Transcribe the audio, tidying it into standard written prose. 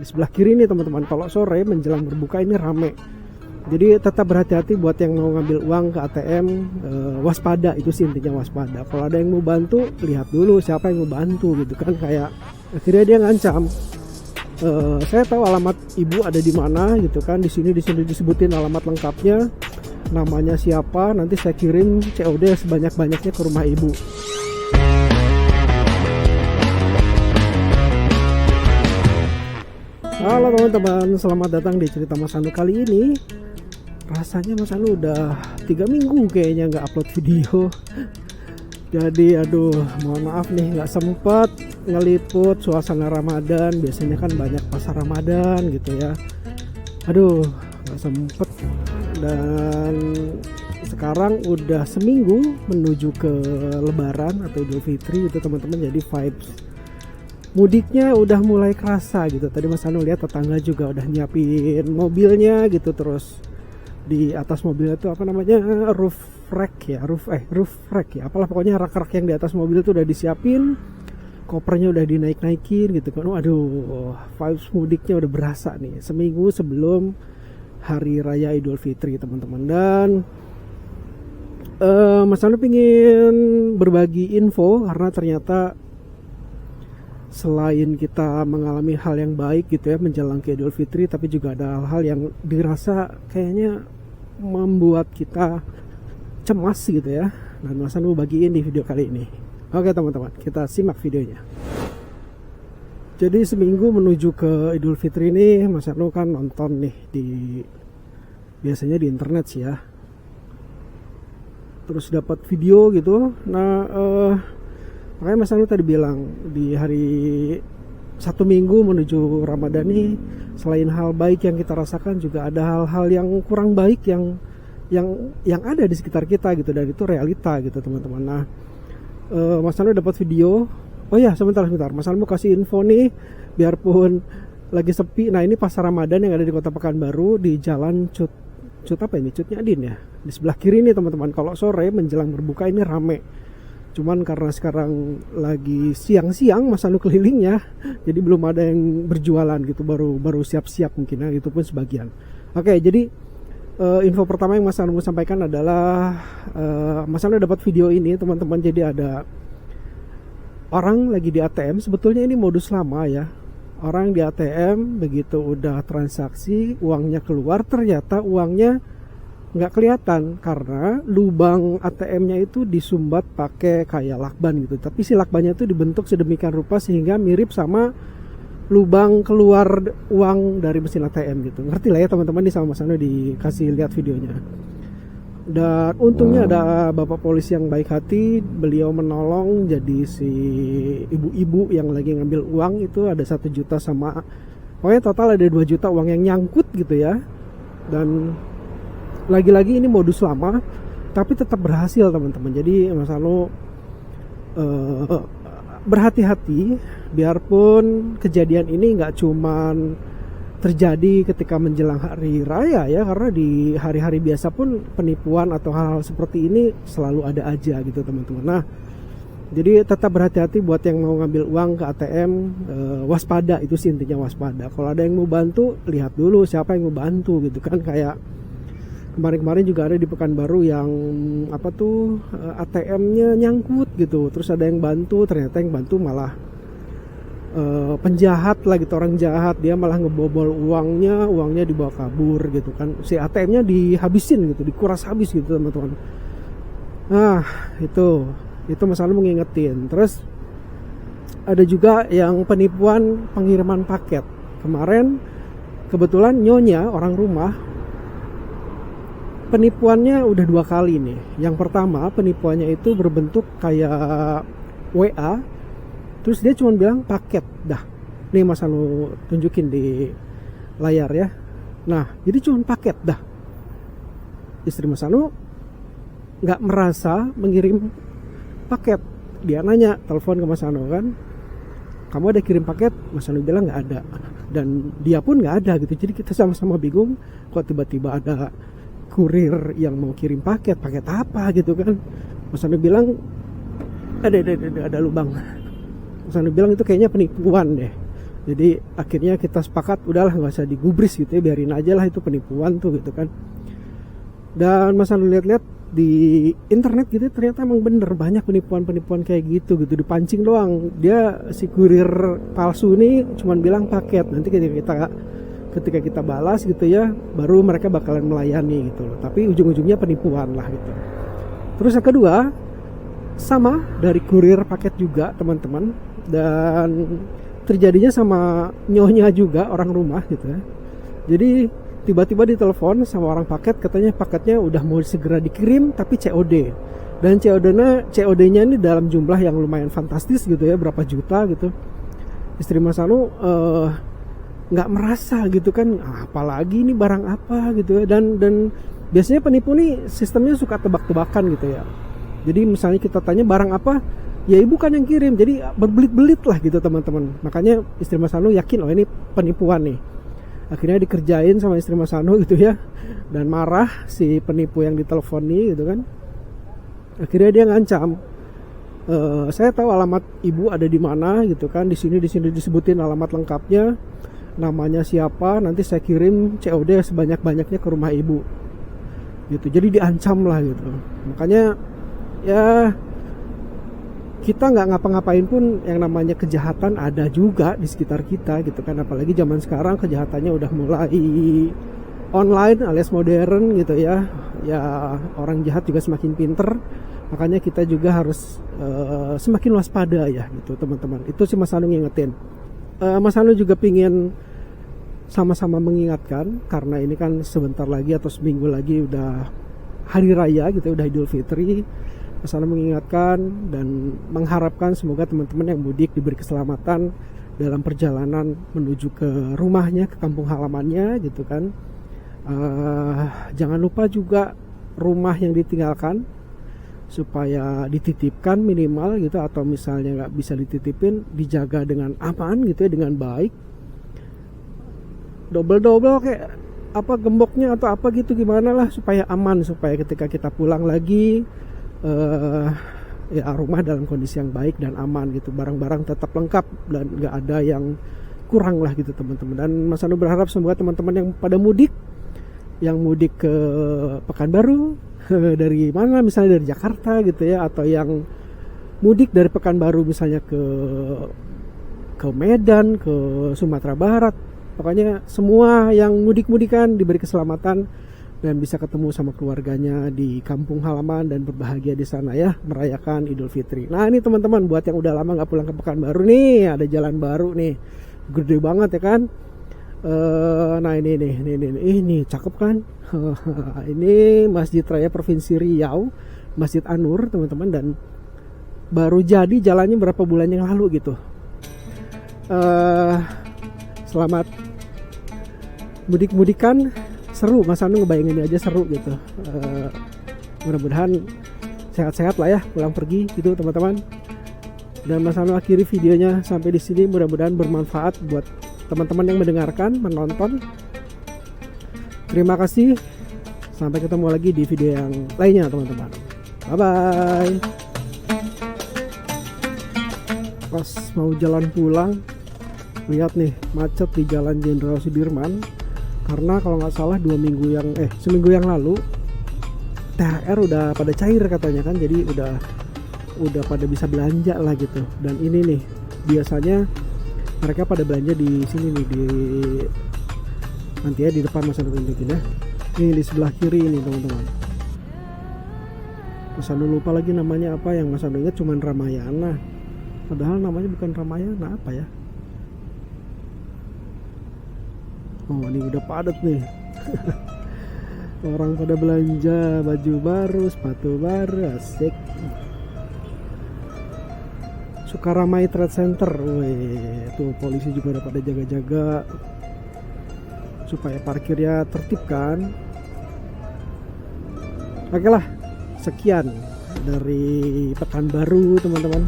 Di sebelah kiri nih teman-teman, kalau sore menjelang berbuka ini rame. Jadi tetap berhati-hati buat yang mau ngambil uang ke ATM, waspada, itu sih intinya, waspada. Kalau ada yang mau bantu, lihat dulu siapa yang mau bantu gitu kan. Kayak akhirnya dia ngancam, saya tahu alamat ibu ada di mana gitu kan, di sini disebutin alamat lengkapnya, namanya siapa, nanti saya kirim COD sebanyak-banyaknya ke rumah ibu. Halo teman-teman, selamat datang di cerita Mas Anu kali ini. Rasanya Mas Anu udah 3 minggu kayaknya nggak upload video. Jadi aduh, mohon maaf nih nggak sempet ngeliput suasana Ramadan. Biasanya kan banyak pasar Ramadan gitu ya. Aduh, nggak sempet. Dan sekarang udah seminggu menuju ke Lebaran atau Idul Fitri gitu teman-teman. Jadi vibes mudiknya udah mulai kerasa gitu. Tadi Mas Anu lihat tetangga juga udah nyiapin mobilnya gitu. Terus di atas mobilnya tuh apa namanya, roof rack ya, roof rack ya, apalah pokoknya rak-rak yang di atas mobil itu udah disiapin, kopernya udah dinaik-naikin gitu kan. Waduh, vibes mudiknya udah berasa nih seminggu sebelum hari raya Idul Fitri teman-teman. Dan Mas Anu pingin berbagi info karena ternyata selain kita mengalami hal yang baik gitu ya menjelang ke Idul Fitri, tapi juga ada hal-hal yang dirasa kayaknya membuat kita cemas gitu ya. Dan Mas Anu bagiin di video kali ini. Oke teman-teman, kita simak videonya. Jadi seminggu menuju ke Idul Fitri ini Mas Anu kan nonton nih biasanya di internet sih ya. Terus dapat video gitu. Nah, makanya Mas Anu tadi bilang di hari 1 minggu menuju Ramadan nih, selain hal baik yang kita rasakan juga ada hal-hal yang kurang baik yang ada di sekitar kita gitu, dan itu realita gitu teman-teman. Nah, Mas Anu dapat video. Oh ya, sebentar Mas Anu mau kasih info nih biarpun lagi sepi. Nah, ini pasar Ramadan yang ada di Kota Pekanbaru di Jalan Cut apa ini? Cutnya Adin ya. Di sebelah kiri nih teman-teman. Kalau sore menjelang berbuka ini rame. Cuman karena sekarang lagi siang-siang Mas Anu kelilingnya, jadi belum ada yang berjualan gitu, baru siap-siap mungkin ya, itu pun sebagian. Oke, jadi info pertama yang Mas Anu mau sampaikan adalah Mas Anu dapat video ini teman-teman. Jadi ada orang lagi di ATM, sebetulnya ini modus lama ya. Orang di ATM begitu udah transaksi, uangnya keluar, ternyata uangnya nggak kelihatan karena lubang ATM-nya itu disumbat pakai kayak lakban gitu. Tapi si lakbannya itu dibentuk sedemikian rupa sehingga mirip sama lubang keluar uang dari mesin ATM gitu. Ngerti lah ya teman-teman, di sama Mas Anu dikasih lihat videonya. Dan untungnya ada bapak polisi yang baik hati, beliau menolong. Jadi si ibu-ibu yang lagi ngambil uang itu ada 1 juta sama, pokoknya total ada 2 juta uang yang nyangkut gitu ya. Dan lagi-lagi ini modus lama tapi tetap berhasil teman-teman. Jadi Mas Anu berhati-hati biarpun kejadian ini nggak cuman terjadi ketika menjelang hari raya ya, karena di hari-hari biasa pun penipuan atau hal-hal seperti ini selalu ada aja gitu teman-teman. Nah, jadi tetap berhati-hati buat yang mau ngambil uang ke ATM, waspada, itu sih intinya, waspada. Kalau ada yang mau bantu, lihat dulu siapa yang mau bantu gitu kan. Kayak kemarin-kemarin juga ada di Pekanbaru yang apa tuh, ATM-nya nyangkut gitu. Terus ada yang bantu, ternyata yang bantu malah penjahat lah gitu, orang jahat. Dia malah ngebobol uangnya dibawa kabur gitu kan. Si ATM-nya dihabisin gitu, dikuras habis gitu teman-teman. Nah, itu Mas Anu mengingetin. Terus ada juga yang penipuan pengiriman paket. Kemarin kebetulan nyonya orang rumah, penipuannya udah 2 kali nih. Yang pertama penipuannya itu berbentuk kayak WA, terus dia cuma bilang paket dah. Nih Mas Anu tunjukin di layar ya. Nah, jadi cuma paket dah. Istri Mas Anu nggak merasa mengirim paket. Dia nanya, telepon ke Mas Anu kan, kamu ada kirim paket? Mas Anu bilang nggak ada, dan dia pun nggak ada gitu. Jadi kita sama-sama bingung, kok tiba-tiba ada kurir yang mau kirim paket apa gitu kan. Mas Anu bilang ada lubang. Mas Anu bilang itu kayaknya penipuan deh. Jadi akhirnya kita sepakat udahlah nggak usah digubris gitu ya, biarin aja lah itu penipuan tuh gitu kan. Dan Mas Anu lihat-lihat di internet gitu ternyata emang bener banyak penipuan-penipuan kayak gitu dipancing doang. Dia si kurir palsu ini cuman bilang paket, nanti ketika kita balas gitu ya baru mereka bakalan melayani gitu loh, tapi ujung-ujungnya penipuan lah gitu. Terus yang kedua sama dari kurir paket juga teman-teman, dan terjadinya sama nyonya juga orang rumah gitu ya. Jadi tiba-tiba ditelepon sama orang paket, katanya paketnya udah mau segera dikirim tapi COD. Dan COD-nya ini dalam jumlah yang lumayan fantastis gitu ya, berapa juta gitu. Istri Mas Anu nggak merasa gitu kan, apalagi ini barang apa gitu ya. Dan biasanya penipu nih sistemnya suka tebak-tebakan gitu ya. Jadi misalnya kita tanya barang apa, ya ibu kan yang kirim, jadi berbelit-belit lah gitu teman-teman. Makanya istri Mas Anu yakin, oh ini penipuan nih. Akhirnya dikerjain sama istri Mas Anu gitu ya, dan marah si penipu yang ditelepon nih gitu kan. Akhirnya dia ngancam, saya tahu alamat ibu ada di mana gitu kan, di sini disebutin alamat lengkapnya, namanya siapa, nanti saya kirim COD sebanyak-banyaknya ke rumah ibu gitu. Jadi diancam lah gitu. Makanya ya kita nggak ngapa-ngapain pun yang namanya kejahatan ada juga di sekitar kita gitu kan. Apalagi zaman sekarang kejahatannya udah mulai online alias modern gitu ya. Ya orang jahat juga semakin pinter, makanya kita juga harus semakin waspada ya gitu teman-teman. Itu sih Mas Anu ngingetin. Mas Anu juga pingin sama-sama mengingatkan, karena ini kan sebentar lagi atau seminggu lagi udah hari raya gitu, udah Idul Fitri. Mas Anu mengingatkan dan mengharapkan semoga teman-teman yang mudik diberi keselamatan dalam perjalanan menuju ke rumahnya, ke kampung halamannya gitu kan. Jangan lupa juga rumah yang ditinggalkan supaya dititipkan minimal gitu, atau misalnya nggak bisa dititipin dijaga dengan aman gitu ya, dengan baik. Double kayak apa gemboknya atau apa gitu, gimana lah supaya aman, supaya ketika kita pulang lagi ya rumah dalam kondisi yang baik dan aman gitu, barang-barang tetap lengkap dan nggak ada yang kurang lah gitu teman-teman. Dan Mas Anu berharap semoga teman-teman yang pada mudik, yang mudik ke Pekanbaru dari mana, misalnya dari Jakarta gitu ya, atau yang mudik dari Pekanbaru misalnya ke Medan, ke Sumatera Barat, pokoknya semua yang mudik-mudikan diberi keselamatan dan bisa ketemu sama keluarganya di kampung halaman dan berbahagia di sana ya, merayakan Idul Fitri. Nah ini teman-teman, buat yang udah lama nggak pulang ke Pekanbaru nih, ada jalan baru nih, gede banget ya kan. Nah ini cakep kan. Ini Masjid Raya Provinsi Riau, Masjid Anur teman-teman, dan baru jadi jalannya berapa bulan yang lalu gitu. Selamat mudik-mudikan. Seru, Mas Anu ngebayangin aja seru gitu. Mudah-mudahan sehat-sehat lah ya pulang pergi gitu teman-teman. Dan Mas Anu akhiri videonya sampai di sini, mudah-mudahan bermanfaat buat teman-teman yang mendengarkan, menonton. Terima kasih. Sampai ketemu lagi di video yang lainnya teman-teman. Bye bye. Pas mau jalan pulang, lihat nih macet di Jalan Jenderal Sudirman. Karena kalau nggak salah seminggu yang lalu THR udah pada cair katanya kan, jadi udah pada bisa belanja lah gitu. Dan ini nih biasanya mereka pada belanja di sini nih, nanti ya di depan Mas Anu tunjukin ya. Ini di sebelah kiri ini teman-teman. Mas Anu lupa lagi namanya apa, yang Mas Anu ingat cuman Ramayana. Padahal namanya bukan Ramayana, apa ya? Oh ini udah padat nih. Orang pada belanja baju baru, sepatu baru, asik. Sukaramai Trade Center. Wih, tuh polisi juga udah pada jaga-jaga supaya parkirnya tertib kan. Oke lah, sekian dari Pekanbaru teman-teman.